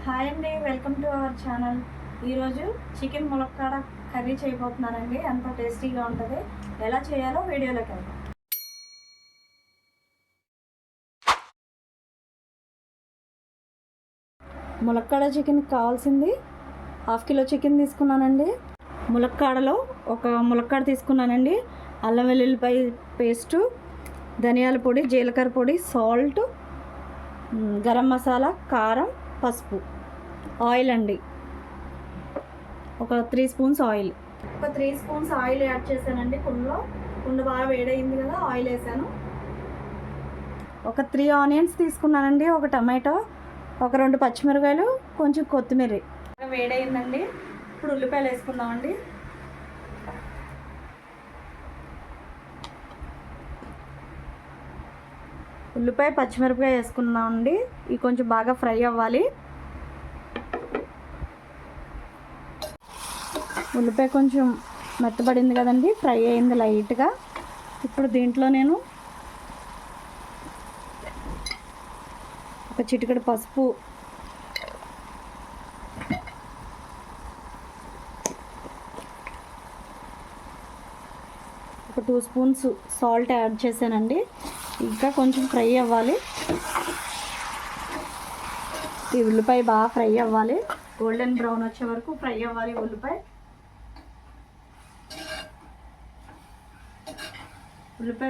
Hi అండి, welcome to our channel. ఈరోజు chicken ములక్కాడ కర్రీ చేయబోతున్నానండి. ఎంతో టేస్టీగా ఉంటుంది. ఎలా చేయాలో వీడియోలోకి వెళ్దాం. ములక్కాడ చికెన్కి కావాల్సింది హాఫ్ కిలో చికెన్ తీసుకున్నానండి. ములక్కాడలో ఒక ములక్కాడ తీసుకున్నానండి. అల్లం వెల్లుల్లిపాయ పేస్టు, ధనియాల పొడి, జీలకర్ర పొడి, సాల్ట్, గరం మసాలా, కారం, పసుపు, ఆయిల్ అండి. ఒక 3 స్పూన్స్ ఆయిల్. ఒక 3 స్పూన్స్ ఆయిల్ యాడ్ చేశానండి. కుండ బాగా వేడైంది కదా, ఆయిల్ వేసాను. ఒక 3 ఆనియన్స్ తీసుకున్నానండి. ఒక టమాటో, ఒక 2 పచ్చిమిరకాయలు, కొంచెం కొత్తిమీర. వేడైందండి. ఇప్పుడు ఉల్లిపాయలు వేసుకుందామండి. ఉల్లిపాయ, పచ్చిమిరపకాయ వేసుకున్నామండి. ఇవి కొంచెం బాగా ఫ్రై అవ్వాలి. ఉల్లిపాయ కొంచెం మెత్తబడింది కదండి, ఫ్రై అయింది లైట్గా. ఇప్పుడు దీంట్లో నేను ఒక చిటికెడు పసుపు, ఒక 2 స్పూన్స్ సాల్ట్ యాడ్ చేశానండి. ఇంకా కొంచెం ఫ్రై అవ్వాలి. ఈ ఉల్లిపాయ బాగా ఫ్రై అవ్వాలి. గోల్డెన్ బ్రౌన్ వచ్చే వరకు ఫ్రై అవ్వాలి ఉల్లిపాయ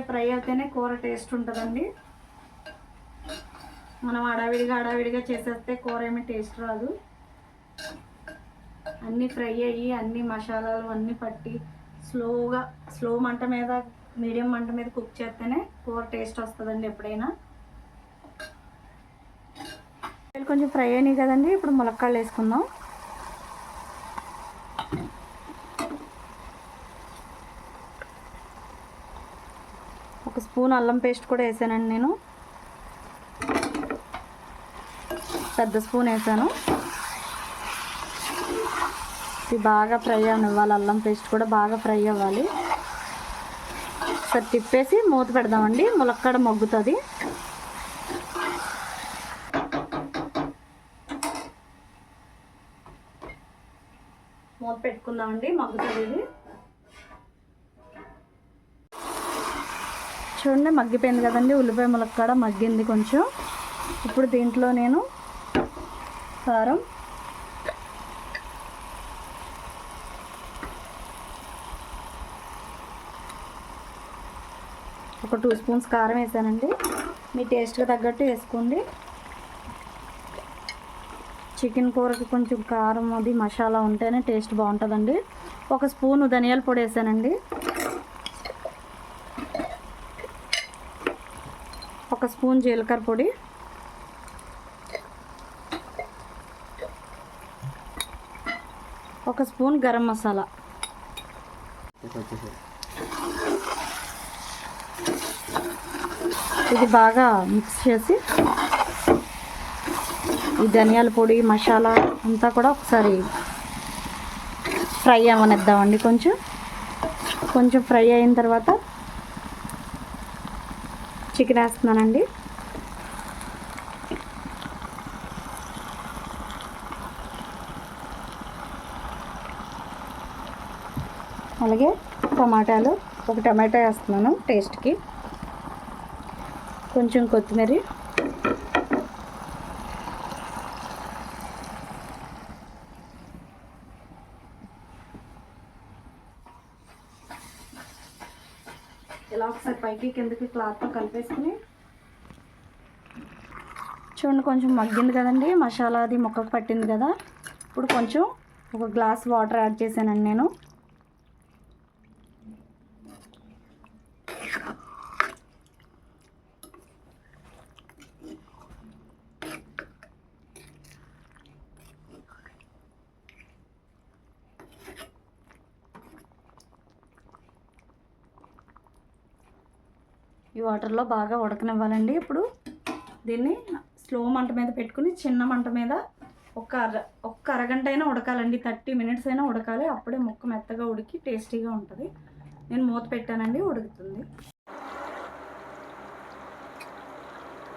ఫ్రై అయితేనే కూర టేస్ట్ ఉంటుందండి. మనం హడావిడిగా చేసేస్తే కూర ఏమీ టేస్ట్ రాదు. అన్నీ ఫ్రై అయ్యి అన్ని మసాలాలు అన్నీ పట్టి స్లో మంట మీద, మీడియం మంట మీద కుక్ చేస్తేనే కూర టేస్ట్ వస్తుందండి ఎప్పుడైనా. కొంచెం ఫ్రై అయినాయి కదండి. ఇప్పుడు ములక్కాడలు వేసుకుందాం. ఒక స్పూన్ అల్లం పేస్ట్ కూడా వేసానండి. నేను పెద్ద స్పూన్ వేసాను. ఇది బాగా ఫ్రై అవ్వాలి. అల్లం పేస్ట్ కూడా బాగా ఫ్రై అవ్వాలి. సరే తిప్పేసి మూత పెడదామండి. ములక్కాడ మగ్గుతుంది. మూత పెట్టుకుందామండి, మగ్గుతుంది ఇది. చూడండి, మగ్గిపోయింది కదండి. ఉల్లిపాయ ములక్కాడ మగ్గింది కొంచెం. ఇప్పుడు దీంట్లో నేను కారం, ఒక 2 స్పూన్స్ కారం వేసానండి. మీ టేస్ట్కి తగ్గట్టు వేసుకోండి. చికెన్ కూరకి కొంచెం కారం అది మసాలా ఉంటేనే టేస్ట్ బాగుంటుందండి. ఒక స్పూను ధనియాల పొడి వేసానండి. ఒక స్పూన్ జీలకర్ర పొడి, ఒక స్పూన్ గరం మసాలా. ఇది బాగా మిక్స్ చేసి ఈ ధనియాల పొడి మసాలా అంతా కూడా ఒకసారి ఫ్రై అవ్వనిద్దామండి. కొంచెం ఫ్రై అయిన తర్వాత చికెన్ వేస్తున్నానండి. అలాగే టమాటాలు, ఒక టమాటా వేస్తున్నాను టేస్ట్కి. కొంచెం కొత్తిమీర, ఇలా ఒకసారి పైకి కిందకి క్లాత్తో కలిపేసుకుని చూడండి. కొంచెం మగ్గింది కదండి, మసాలా అది ముక్కకు పట్టింది కదా. ఇప్పుడు కొంచెం ఒక గ్లాస్ వాటర్ యాడ్ చేశానండి నేను. ఈ వాటర్లో బాగా ఉడకనివ్వాలండి. ఇప్పుడు దీన్ని స్లో మంట మీద పెట్టుకుని చిన్న మంట మీద ఒక్క అరగంట అయినా ఉడకాలండి. 30 మినిట్స్ అయినా ఉడకాలి. అప్పుడే ముక్క మెత్తగా ఉడికి టేస్టీగా ఉంటుంది. నేను మూత పెట్టానండి, ఉడుకుతుంది.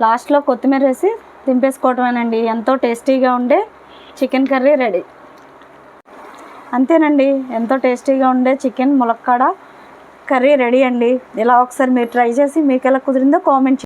లాస్ట్లో కొత్తిమీర వేసి దింపేసుకోవటమేనండి. ఎంతో టేస్టీగా ఉండే చికెన్ కర్రీ రెడీ. అంతేనండి, ఎంతో టేస్టీగా ఉండే చికెన్ ములక్కాడ కర్రీ రెడీ అండి. ఇలా ఒకసారి మీరు ట్రై చేసి మీకు ఎలా కుదిరిందో కామెంట్